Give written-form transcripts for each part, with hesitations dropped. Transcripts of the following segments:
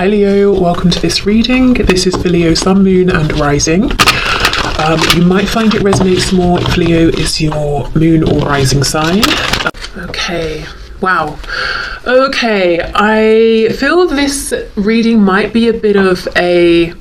Hi Leo, welcome to this reading. This is for Leo Sun, Moon and Rising. You might find it resonates more if Leo is your Moon or Rising sign. Okay, wow. Okay, I feel this reading might be a bit of a,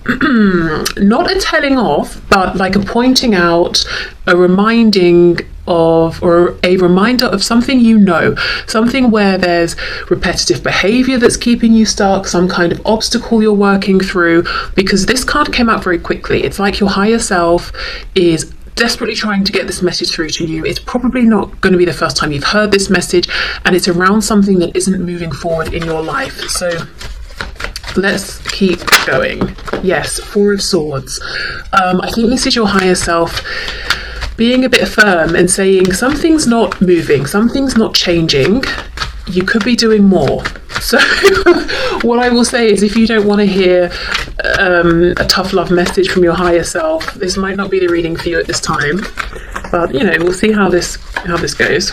not a telling off, but like a pointing out, a reminding of, or a reminder of something you know, something where there's repetitive behavior that's keeping you stuck, some kind of obstacle you're working through, because this card came out very quickly. It's like your higher self is desperately trying to get this message through to you. It's probably not going to be the first time you've heard this message, and it's around something that isn't moving forward in your life. So let's keep going. Yes, Four of Swords. I think this is your higher self being a bit firm and saying something's not moving, something's not changing, you could be doing more. So what I will say is, if you don't want to hear a tough love message from your higher self, this might not be the reading for you at this time, but you know, we'll see how this goes.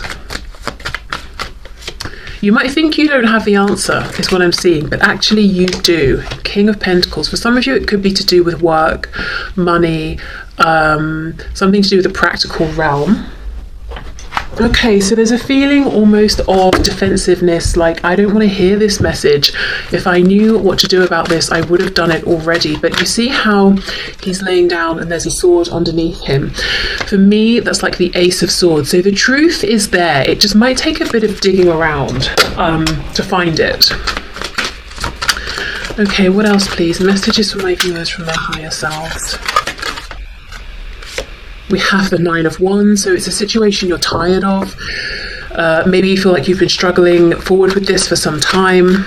You might think you don't have the answer, is what I'm seeing, but actually you do. King of Pentacles. For some of you, it could be to do with work, money, something to do with the practical realm. Okay, so there's a feeling almost of defensiveness, like I don't want to hear this message. If I knew what to do about this, I would have done it already. But you see how he's laying down and there's a sword underneath him. For me, that's like the Ace of Swords. So the truth is there. It just might take a bit of digging around to find it. Okay, what else please? Messages for my viewers from their higher selves. We have the Nine of Wands, so it's a situation you're tired of. Maybe you feel like you've been struggling forward with this for some time.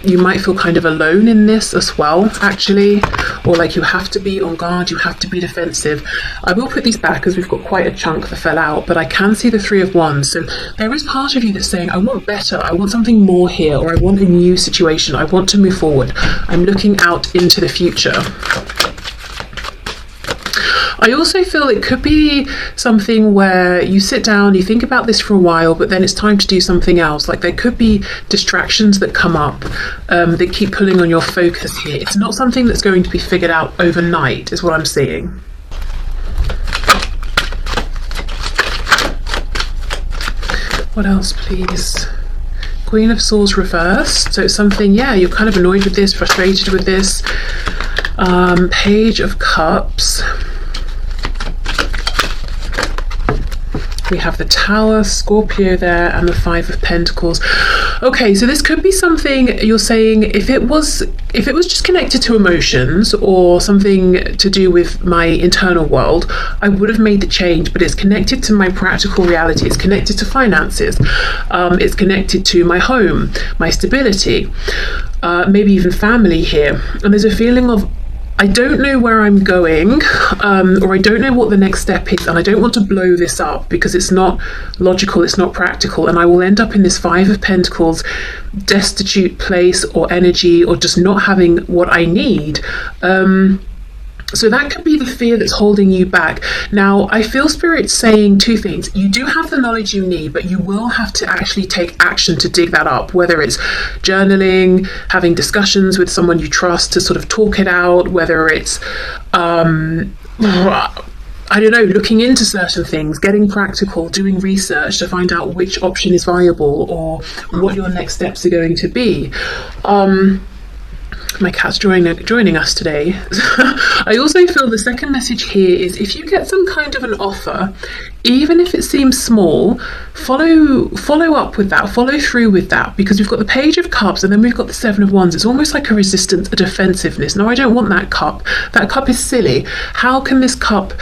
You might feel kind of alone in this as well, actually, or like you have to be on guard, you have to be defensive. I will put these back as we've got quite a chunk that fell out, but I can see the Three of Wands. So there is part of you that's saying, I want better, I want something more here, or I want a new situation, I want to move forward. I'm looking out into the future. I also feel it could be something where you sit down, you think about this for a while, but then it's time to do something else. Like there could be distractions that come up that keep pulling on your focus here. It's not something that's going to be figured out overnight, is what I'm seeing. What else, please? Queen of Swords reversed. So it's something, yeah, you're kind of annoyed with this, frustrated with this. Page of Cups. We have the Tower, Scorpio there, and the Five of Pentacles. Okay, so this could be something you're saying, if it was just connected to emotions or something to do with my internal world, I would have made the change, but it's connected to my practical reality. It's connected to finances. It's connected to my home, my stability, maybe even family here. And there's a feeling of, I don't know where I'm going, or I don't know what the next step is, and I don't want to blow this up because it's not logical, it's not practical, and I will end up in this Five of Pentacles destitute place or energy, or just not having what I need. So that could be the fear that's holding you back. Now, I feel Spirit saying two things. You do have the knowledge you need, but you will have to actually take action to dig that up, whether it's journaling, having discussions with someone you trust to sort of talk it out, whether it's, I don't know, looking into certain things, getting practical, doing research to find out which option is viable or what your next steps are going to be. My cat's joining us today. I also feel the second message here is, if you get some kind of an offer, even if it seems small, follow up with that, follow through with that, because we've got the Page of Cups and then we've got the Seven of Wands. It's almost like a resistance, a defensiveness. No, I don't want that cup. That cup is silly. How can this cup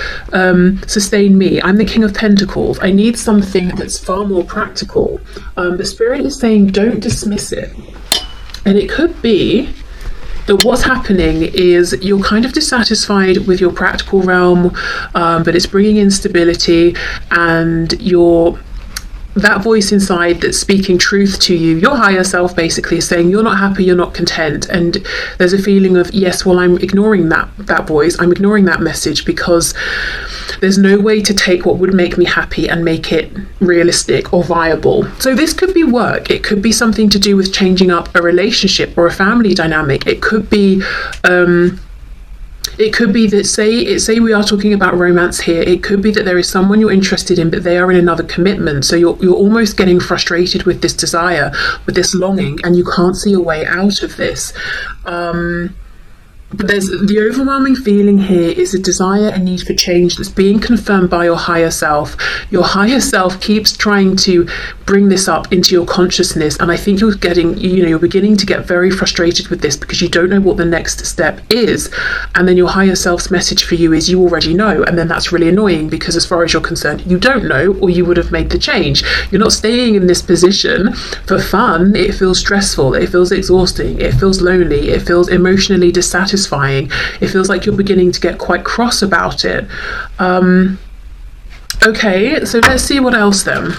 sustain me? I'm the King of Pentacles. I need something that's far more practical. The Spirit is saying, don't dismiss it. And it could be that what's happening is you're kind of dissatisfied with your practical realm, but it's bringing in stability, and you're that voice inside that's speaking truth to you, your higher self basically is saying you're not happy, you're not content. And there's a feeling of, yes, well, I'm ignoring that voice, I'm ignoring that message because there's no way to take what would make me happy and make it realistic or viable. So this could be work, it could be something to do with changing up a relationship or a family dynamic. It could be that, say we are talking about romance here, it could be that there is someone you're interested in, but they are in another commitment. So you're almost getting frustrated with this desire, with this longing, and you can't see a way out of this. But there's the overwhelming feeling here is a desire and need for change that's being confirmed by your higher self. Your higher self keeps trying to bring this up into your consciousness, and I think you're beginning to get very frustrated with this because you don't know what the next step is. And then your higher self's message for you is you already know, and then that's really annoying because as far as you're concerned, you don't know, or you would have made the change. You're not staying in this position for fun. It feels stressful, it feels exhausting, it feels lonely, it feels emotionally dissatisfying. It feels like you're beginning to get quite cross about it. Okay, so let's see what else then.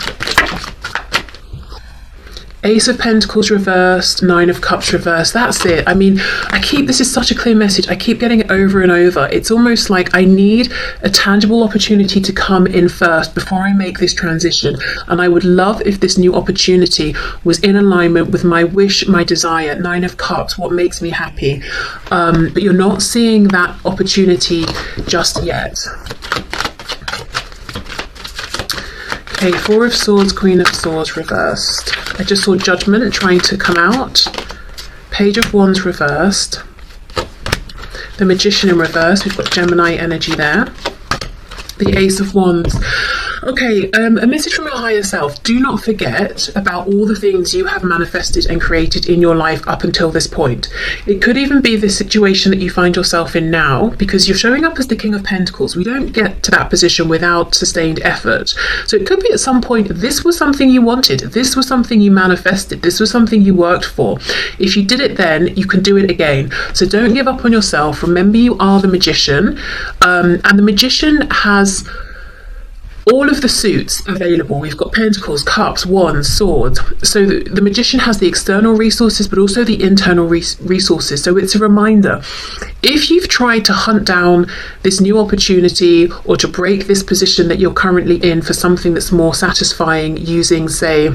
Ace of Pentacles reversed, Nine of Cups reversed. That's it. I mean, this is such a clear message. I keep getting it over and over. It's almost like I need a tangible opportunity to come in first before I make this transition. And I would love if this new opportunity was in alignment with my wish, my desire. Nine of Cups, what makes me happy. But you're not seeing that opportunity just yet. Okay, Four of Swords, Queen of Swords reversed. I just saw Judgment trying to come out. Page of Wands reversed. The Magician in reverse. We've got Gemini energy there. The Ace of Wands. Okay, a message from your higher self. Do not forget about all the things you have manifested and created in your life up until this point. It could even be the situation that you find yourself in now, because you're showing up as the King of Pentacles. We don't get to that position without sustained effort. So it could be at some point this was something you wanted, this was something you manifested, this was something you worked for. If you did it then, you can do it again. So don't give up on yourself. Remember, you are the Magician, and the Magician has all of the suits available. We've got Pentacles, Cups, Wands, Swords. So the Magician has the external resources, but also the internal resources. So it's a reminder. If you've tried to hunt down this new opportunity or to break this position that you're currently in for something that's more satisfying using, say,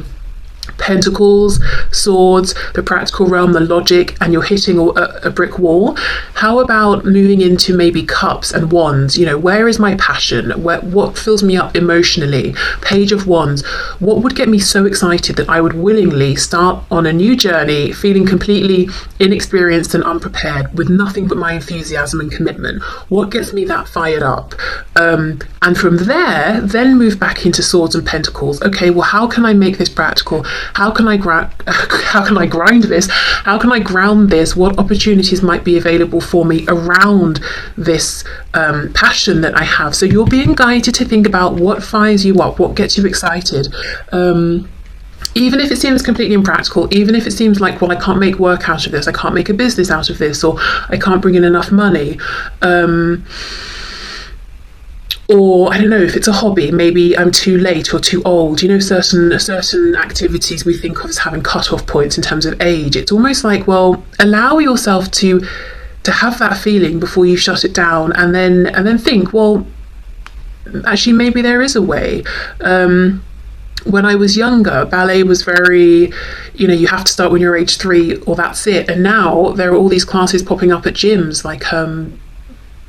Pentacles, Swords, the practical realm, the logic, and you're hitting a brick wall, how about moving into maybe Cups and Wands? You know, where is my passion? What fills me up emotionally? Page of Wands. What would get me so excited that I would willingly start on a new journey feeling completely inexperienced and unprepared with nothing but my enthusiasm and commitment? What gets me that fired up? And from there, then move back into Swords and Pentacles. Okay, well, how can I make this practical? How can I grind this? How can I ground this? What opportunities might be available for me around this passion that I have? So you're being guided to think about what fires you up, what gets you excited. Even if it seems completely impractical, even if it seems like, well, I can't make work out of this, I can't make a business out of this, or I can't bring in enough money. Or I don't know, if it's a hobby, maybe I'm too late or too old. You know, certain activities we think of as having cut-off points in terms of age. It's almost like, well, allow yourself to have that feeling before you shut it down, and then think, well, actually maybe there is a way. When I was younger, ballet was very, you have to start when you're age 3 or that's it. And now there are all these classes popping up at gyms, like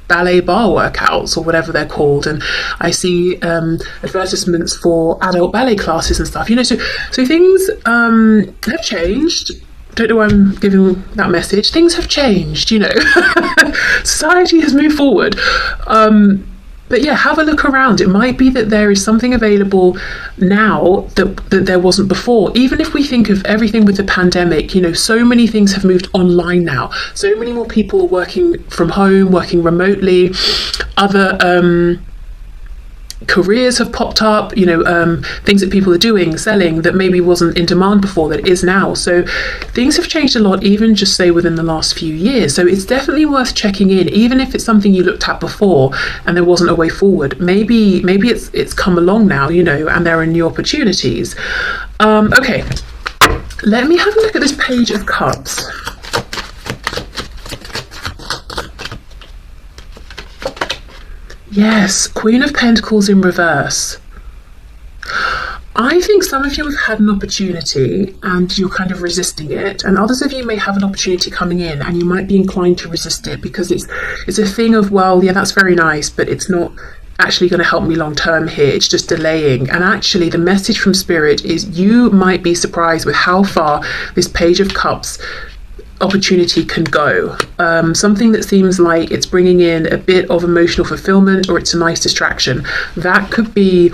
ballet bar workouts or whatever they're called, and I see advertisements for adult ballet classes and stuff. So things have changed. Don't know why I'm giving that message. Things have changed. Society has moved forward. But yeah, have a look around. It might be that there is something available now that there wasn't before. Even if we think of everything with the pandemic, so many things have moved online now. So many more people are working from home, working remotely. Other careers have popped up, things that people are doing, selling, that maybe wasn't in demand before that is now. So things have changed a lot, even just say within the last few years. So it's definitely worth checking in, even if it's something you looked at before and there wasn't a way forward. Maybe it's come along now, and there are new opportunities. Okay, let me have a look at this Page of Cups. Yes, Queen of Pentacles in reverse. I think some of you have had an opportunity and you're kind of resisting it, and others of you may have an opportunity coming in and you might be inclined to resist it because it's a thing of, well, yeah, that's very nice, but it's not actually going to help me long term here. It's just delaying. And actually the message from Spirit is you might be surprised with how far this Page of Cups opportunity can go. Something that seems like it's bringing in a bit of emotional fulfillment, or it's a nice distraction. That could be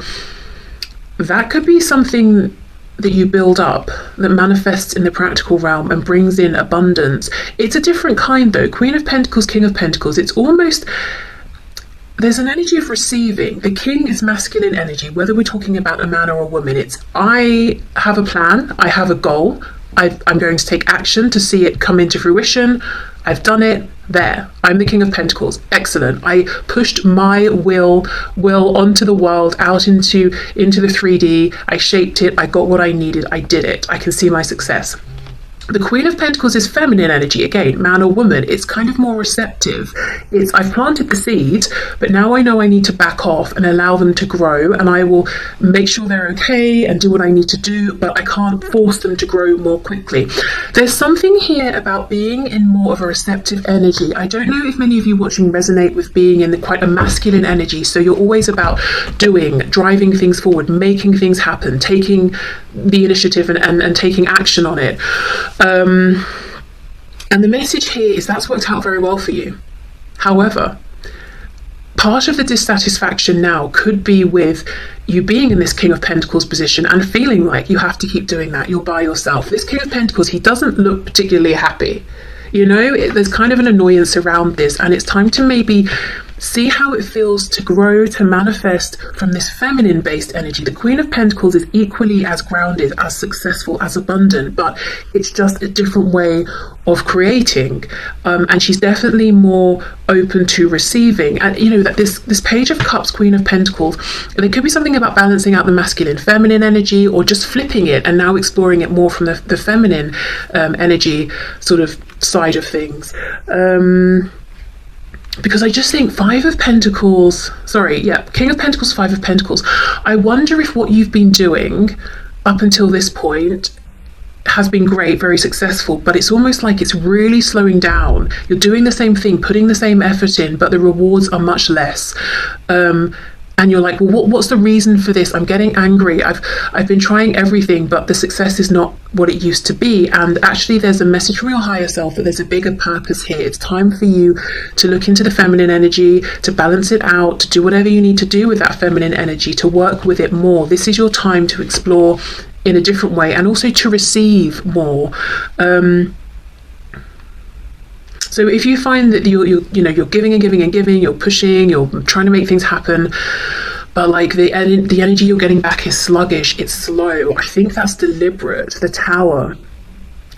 something that you build up, that manifests in the practical realm and brings in abundance. It's a different kind though. Queen of Pentacles, King of Pentacles. It's almost, there's an energy of receiving. The King is masculine energy, whether we're talking about a man or a woman. It's, I have a plan, I have a goal, I'm going to take action to see it come into fruition. I've done it. There, I'm the King of Pentacles. Excellent. I pushed my will onto the world, out into the 3D. I shaped it. I got what I needed. I did it. I can see my success. The Queen of Pentacles is feminine energy, again, man or woman. It's kind of more receptive. It's, I've planted the seeds, but now I know I need to back off and allow them to grow, and I will make sure they're okay and do what I need to do, but I can't force them to grow more quickly. There's something here about being in more of a receptive energy. I don't know if many of you watching resonate with being in quite a masculine energy, so you're always about doing, driving things forward, making things happen, taking the initiative and taking action on it. And the message here is that's worked out very well for you. However, part of the dissatisfaction now could be with you being in this King of Pentacles position and feeling like you have to keep doing that. You're by yourself. This King of Pentacles, he doesn't look particularly happy. There's kind of an annoyance around this, and it's time to maybe see how it feels to grow, to manifest from this feminine based energy. The Queen of Pentacles is equally as grounded, as successful, as abundant, but it's just a different way of creating. And she's definitely more open to receiving. And that this Page of Cups, Queen of Pentacles, there could be something about balancing out the masculine, feminine energy, or just flipping it and now exploring it more from the feminine energy sort of side of things. Because I just think King of Pentacles, 5 of Pentacles. I wonder if what you've been doing up until this point has been great, very successful, but it's almost like it's really slowing down. You're doing the same thing, putting the same effort in, but the rewards are much less. And you're like, well, what's the reason for this? I'm getting angry. I've been trying everything, but the success is not what it used to be. And actually, there's a message from your higher self that there's a bigger purpose here. It's time for you to look into the feminine energy, to balance it out, to do whatever you need to do with that feminine energy, to work with it more. This is your time to explore in a different way, and also to receive more. So if you find that you're giving and giving and giving, you're pushing, you're trying to make things happen, but like the energy you're getting back is sluggish, it's slow, I think that's deliberate. The Tower,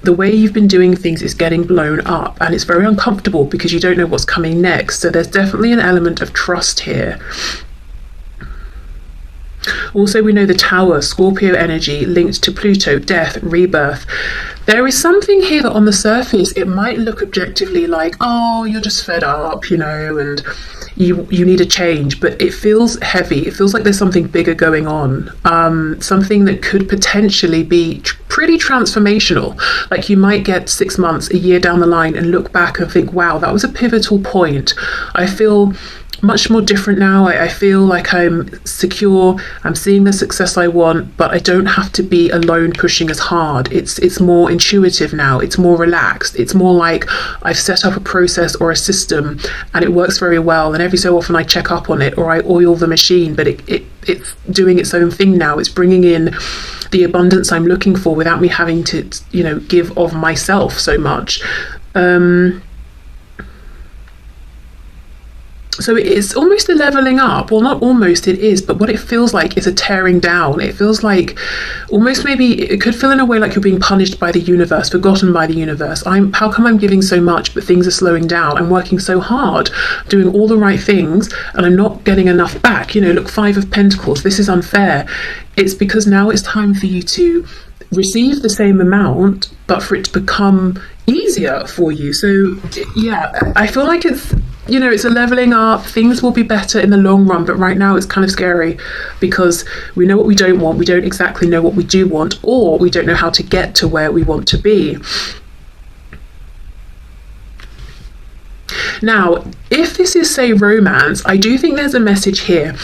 the way you've been doing things is getting blown up, and it's very uncomfortable because you don't know what's coming next. So there's definitely an element of trust here. Also, we know the Tower, Scorpio energy, linked to Pluto, death, rebirth. There is something here that on the surface, it might look objectively like, oh, you're just fed up, and you need a change, but it feels heavy. It feels like there's something bigger going on, something that could potentially be pretty transformational. Like you might get 6 months, a year down the line and look back and think, wow, that was a pivotal point. I feel much more different now. I feel like I'm secure, I'm seeing the success I want, but I don't have to be alone pushing as hard. It's more intuitive now, it's more relaxed, it's more like I've set up a process or a system and it works very well, and every so often I check up on it or I oil the machine, but it's doing its own thing now. It's bringing in the abundance I'm looking for without me having to give of myself so much. So it's almost a leveling up. Well, not almost, it is, but what it feels like is a tearing down. It feels like almost, maybe it could feel in a way like you're being punished by the universe, forgotten by the universe. How come I'm giving so much but things are slowing down? I'm working so hard, doing all the right things, and I'm not getting enough back. Look, 5 of Pentacles, this is unfair. It's because now it's time for you to receive the same amount, but for it to become easier for you. So yeah, I feel like it's a leveling up. Things will be better in the long run, but right now it's kind of scary because we know what we don't want. We don't exactly know what we do want, or we don't know how to get to where we want to be. Now, if this is, say, romance, I do think there's a message here.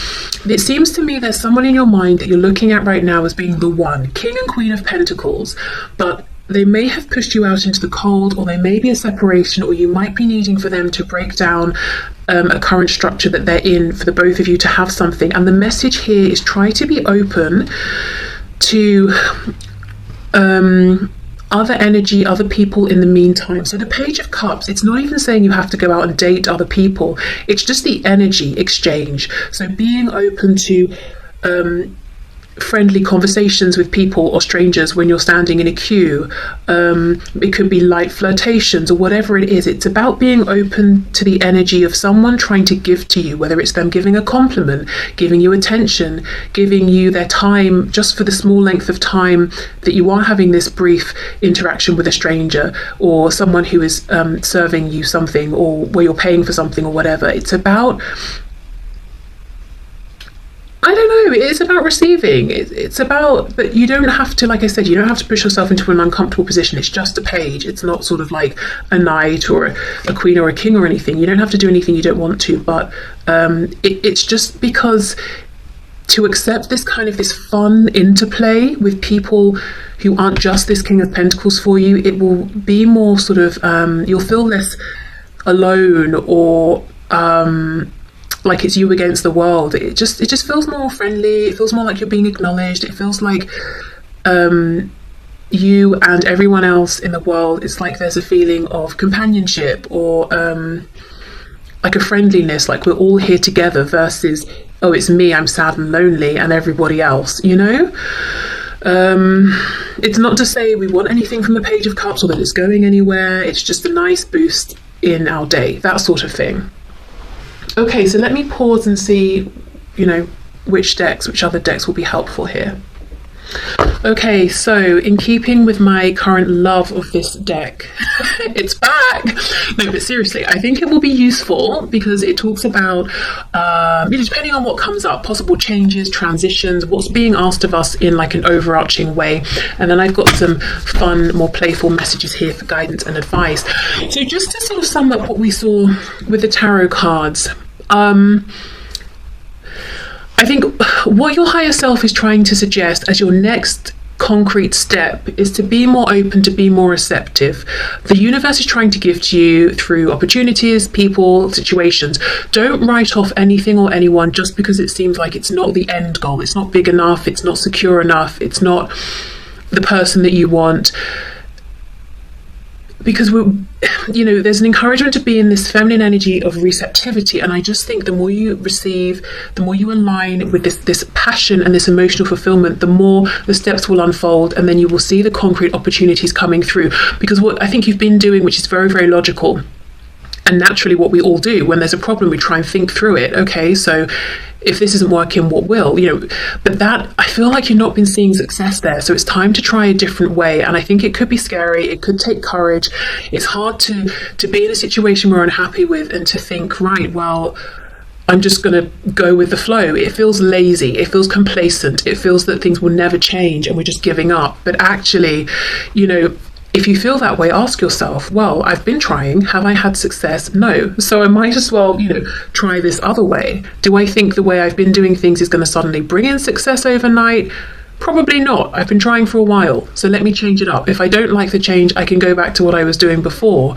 It seems to me there's someone in your mind that you're looking at right now as being the one, King and Queen of Pentacles, but they may have pushed you out into the cold, or there may be a separation, or you might be needing for them to break down a current structure that they're in for the both of you to have something. And the message here is try to be open to other energy, other people in the meantime. So the Page of Cups, it's not even saying you have to go out and date other people. It's just the energy exchange. So being open to friendly conversations with people or strangers when you're standing in a queue. It could be light flirtations or whatever it is. It's about being open to the energy of someone trying to give to you, whether it's them giving a compliment, giving you attention, giving you their time just for the small length of time that you are having this brief interaction with a stranger, or someone who is serving you something, or where you're paying for something or whatever. It's about, I don't know, it is about receiving. It's about, but you don't have to, like I said, you don't have to push yourself into an uncomfortable position. It's just a page. It's not sort of like a knight or a queen or a king or anything. You don't have to do anything you don't want to, but it's just because to accept this kind of this fun interplay with people who aren't just this King of Pentacles for you, it will be more sort of, you'll feel less alone, or like it's you against the world. It just feels more friendly. It feels more like you're being acknowledged. It feels like you and everyone else in the world, it's like there's a feeling of companionship, or like a friendliness, like we're all here together, versus, oh, it's me, I'm sad and lonely, and everybody else, it's not to say we want anything from the Page of Cups or that it's going anywhere. It's just a nice boost in our day, that sort of thing. Okay, so let me pause and see, which other decks will be helpful here. Okay, so in keeping with my current love of this deck, it's back! No, but seriously, I think it will be useful because it talks about, depending on what comes up, possible changes, transitions, what's being asked of us in like an overarching way. And then I've got some fun, more playful messages here for guidance and advice. So just to sort of sum up what we saw with the tarot cards, I think what your higher self is trying to suggest as your next concrete step is to be more open, to be more receptive. The universe is trying to give to you through opportunities, people, situations. Don't write off anything or anyone just because it seems like it's not the end goal. It's not big enough. It's not secure enough. It's not the person that you want. Because there's an encouragement to be in this feminine energy of receptivity, and I just think the more you receive, the more you align with this passion and this emotional fulfillment, the more the steps will unfold, and then you will see the concrete opportunities coming through. Because what I think you've been doing, which is very, very logical, and naturally what we all do when there's a problem, we try and think through it. Okay, so if this isn't working, what will? But that, I feel like you've not been seeing success there. So it's time to try a different way. And I think it could be scary. It could take courage. It's hard to be in a situation we're unhappy with and to think, right, well, I'm just going to go with the flow. It feels lazy. It feels complacent. It feels that things will never change and we're just giving up. But actually, if you feel that way, ask yourself, well, I've been trying. Have I had success? No. So I might as well, try this other way. Do I think the way I've been doing things is going to suddenly bring in success overnight? Probably not. I've been trying for a while. So let me change it up. If I don't like the change, I can go back to what I was doing before.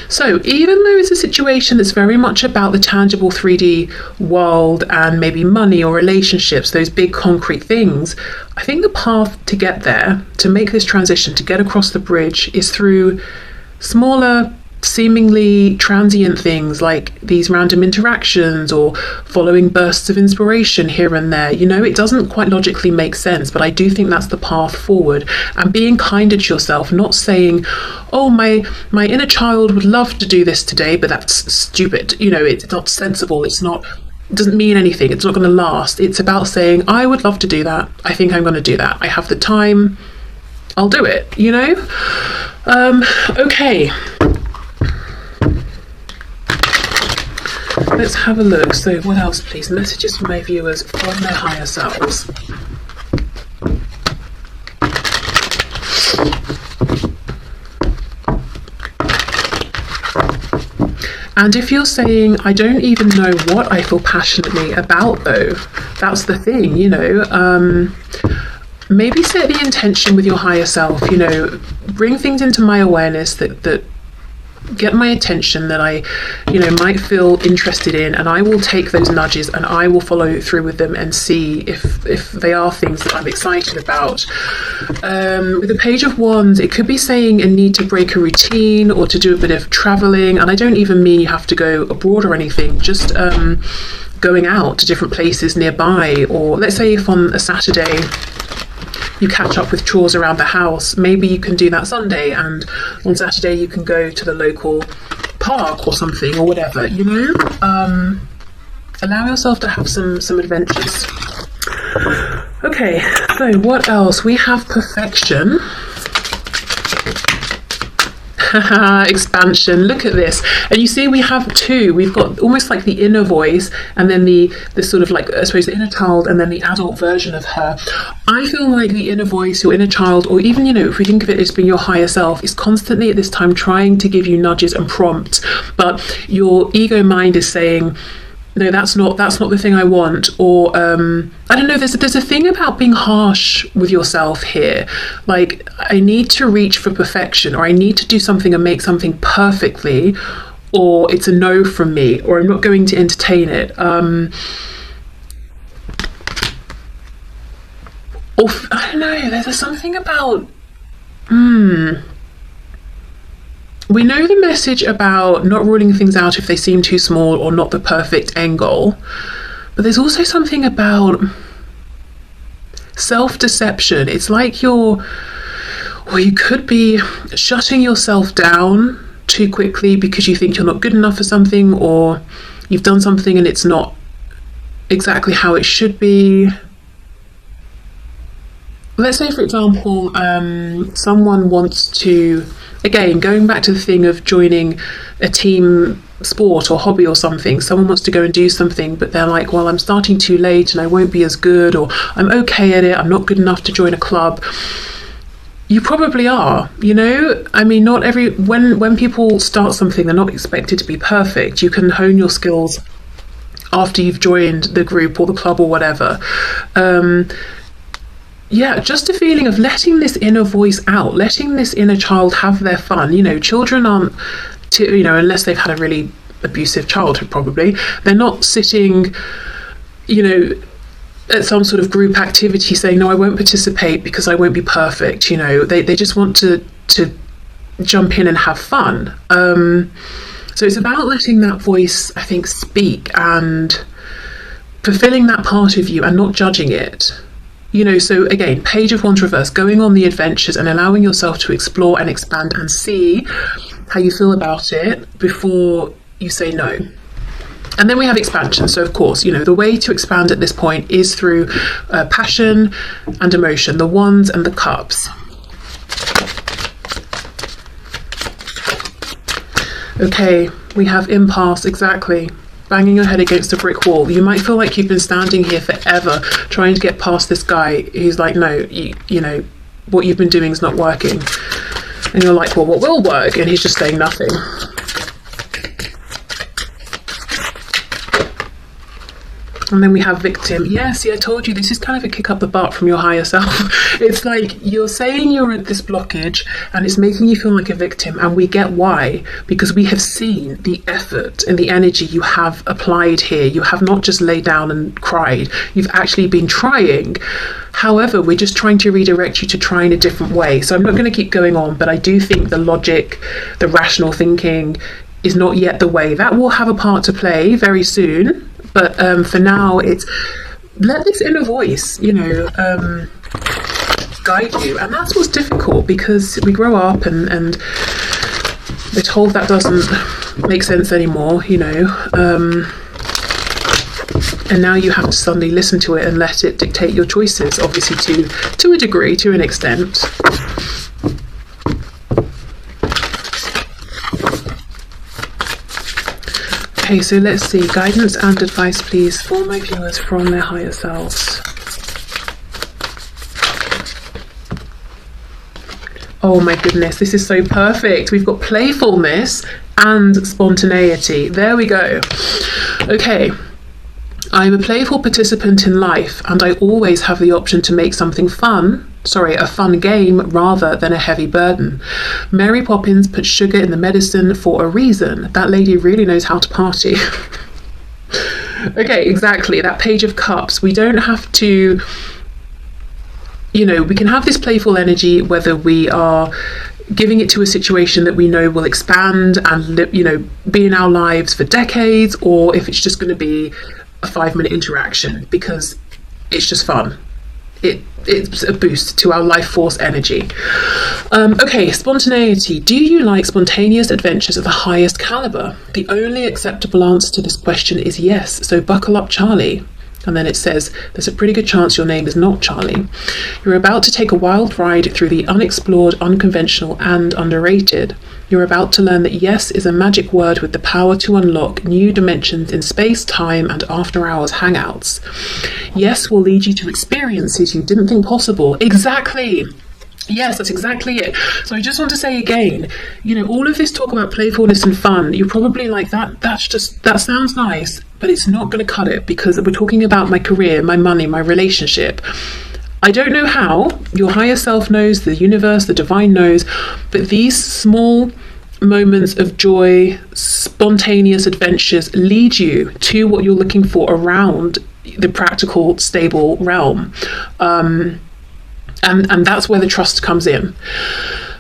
So even though it's a situation that's very much about the tangible 3D world and maybe money or relationships, those big concrete things, I think the path to get there, to make this transition, to get across the bridge, is through smaller seemingly transient things like these random interactions or following bursts of inspiration here and there. You know, it doesn't quite logically make sense, but I do think that's the path forward. And being kinder to yourself, not saying, oh, my inner child would love to do this today, but that's stupid. You know, it's not sensible. It doesn't mean anything. It's not going to last. It's about saying, I would love to do that. I think I'm going to do that. I have the time. I'll do it, you know? Okay. Let's have a look. So what else, please? Messages from my viewers from their higher selves. And if you're saying, I don't even know what I feel passionately about, though, that's the thing, you know, maybe set the intention with your higher self, you know, bring things into my awareness that get my attention, that I, you know, might feel interested in, and I will take those nudges and I will follow through with them and see if they are things that I'm excited about. With the Page of Wands, it could be saying a need to break a routine or to do a bit of traveling, and I don't even mean you have to go abroad or anything, just going out to different places nearby. Or let's say if on a Saturday you catch up with chores around the house, maybe you can do that Sunday, and on Saturday you can go to the local park or something, or whatever, you know. Allow yourself to have some adventures. Okay, so what else? We have perfection. Expansion. Look at this. And you see we have two. We've got almost like the inner voice, and then the sort of like, I suppose, the inner child, and then the adult version of her. I feel like the inner voice, your inner child, or even, you know, if we think of it as being your higher self, is constantly at this time trying to give you nudges and prompts, but your ego mind is saying, no, that's not the thing I want. Or I don't know, there's a thing about being harsh with yourself here, like I need to reach for perfection, or I need to do something and make something perfectly, or it's a no from me, or I'm not going to entertain it. Or I don't know, there's something about we know the message about not ruling things out if they seem too small or not the perfect end goal, but there's also something about self-deception. It's like you could be shutting yourself down too quickly because you think you're not good enough for something, or you've done something and it's not exactly how it should be. Let's say, for example, someone wants to, again, going back to the thing of joining a team sport or hobby or something, someone wants to go and do something, but they're like, well, I'm starting too late and I won't be as good, or I'm okay at it, I'm not good enough to join a club. You probably are, you know. I mean, not when people start something, they're not expected to be perfect. You can hone your skills after you've joined the group or the club or whatever. Yeah, just a feeling of letting this inner voice out, letting this inner child have their fun. You know, children aren't, you know, unless they've had a really abusive childhood, probably, they're not sitting, you know, at some sort of group activity saying, no, I won't participate because I won't be perfect. You know, they just want to jump in and have fun. So it's about letting that voice, I think, speak and fulfilling that part of you and not judging it. You know, so again, Page of Wands reverse, going on the adventures and allowing yourself to explore and expand and see how you feel about it before you say no. And then we have expansion. So of course, you know, the way to expand at this point is through passion and emotion, the Wands and the Cups. Okay, we have impasse, exactly. Banging your head against a brick wall. You might feel like you've been standing here forever trying to get past this guy who's like, no, you know, what you've been doing is not working. And you're like, well, what will work? And he's just saying nothing. And then we have victim. Yeah, see, I told you, this is kind of a kick up the butt from your higher self. It's like you're saying you're at this blockage and it's making you feel like a victim. And we get why, because we have seen the effort and the energy you have applied here. You have not just laid down and cried. You've actually been trying. However, we're just trying to redirect you to try in a different way. So I'm not going to keep going on, but I do think the logic, the rational thinking is not yet the way. That will have a part to play very soon. But for now, it's let this inner voice, guide you. And that's what's difficult, because we grow up and we're told that doesn't make sense anymore, and now you have to suddenly listen to it and let it dictate your choices, obviously to a degree, to an extent. Okay, so let's see. Guidance and advice, please, for my viewers from their higher selves. Oh my goodness, this is so perfect. We've got playfulness and spontaneity. There we go. Okay. I'm a playful participant in life, and I always have the option to make something fun. A fun game rather than a heavy burden. Mary Poppins put sugar in the medicine for a reason. That lady really knows how to party. Okay, exactly. That Page of Cups. We don't have to, we can have this playful energy whether we are giving it to a situation that we know will expand and, be in our lives for decades, or if it's just going to be a 5-minute interaction because it's just fun. It's a boost to our life force energy. Okay, spontaneity. Do you like spontaneous adventures of the highest caliber? The only acceptable answer to this question is yes, so buckle up, Charlie. And then it says, there's a pretty good chance your name is not Charlie. You're about to take a wild ride through the unexplored, unconventional, and underrated. You're about to learn that yes is a magic word with the power to unlock new dimensions in space, time, and after-hours hangouts. Yes will lead you to experiences you didn't think possible. Exactly! Yes, that's exactly it. So I just want to say again, all of this talk about playfulness and fun, you're probably like, that sounds nice, but it's not going to cut it, because we're talking about my career, my money, my relationship. I don't know how. Your higher self knows, the universe, the divine knows, but these small moments of joy, spontaneous adventures lead you to what you're looking for around the practical, stable realm. And that's where the trust comes in.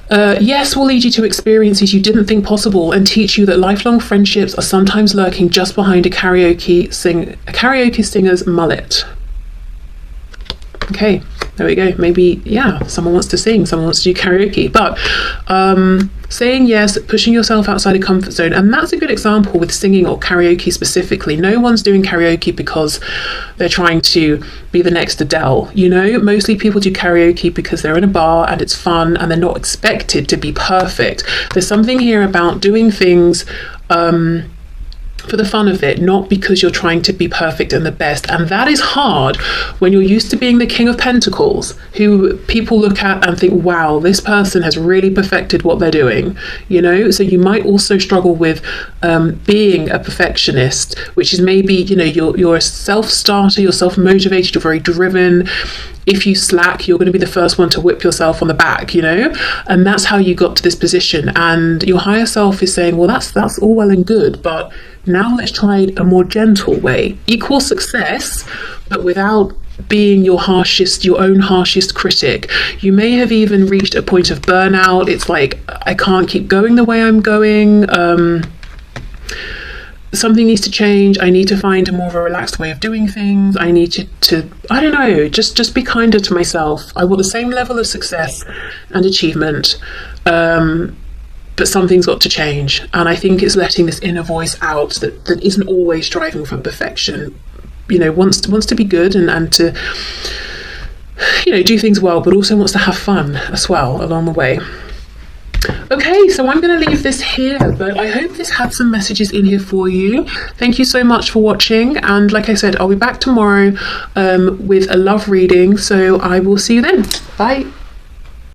Yes will lead you to experiences you didn't think possible and teach you that lifelong friendships are sometimes lurking just behind a karaoke singer's mullet. Okay, there we go. Maybe, someone wants to sing, someone wants to do karaoke. But saying yes, pushing yourself outside a comfort zone, and that's a good example with singing or karaoke specifically. No one's doing karaoke because they're trying to be the next Adele. Mostly people do karaoke because they're in a bar and it's fun and they're not expected to be perfect. There's something here about doing things for the fun of it, not because you're trying to be perfect and the best. And that is hard when you're used to being the King of Pentacles, who people look at and think, wow, this person has really perfected what they're doing, So you might also struggle with being a perfectionist, which is maybe, you're a self-starter, you're self-motivated, you're very driven. If you slack, you're going to be the first one to whip yourself on the back, and that's how you got to this position. And your higher self is saying, well, that's all well and good, but now let's try a more gentle way. Equal success, but without being your own harshest critic. You may have even reached a point of burnout. It's like, I can't keep going the way I'm going. Something needs to change. I need to find a more of a relaxed way of doing things. I need to I don't know, just be kinder to myself. I want the same level of success and achievement, but something's got to change. And I think it's letting this inner voice out that isn't always striving for perfection. Wants to be good and to, do things well, but also wants to have fun as well along the way. Okay, so I'm going to leave this here, but I hope this had some messages in here for you. Thank you so much for watching, and like I said, I'll be back tomorrow with a love reading, so I will see you then. Bye.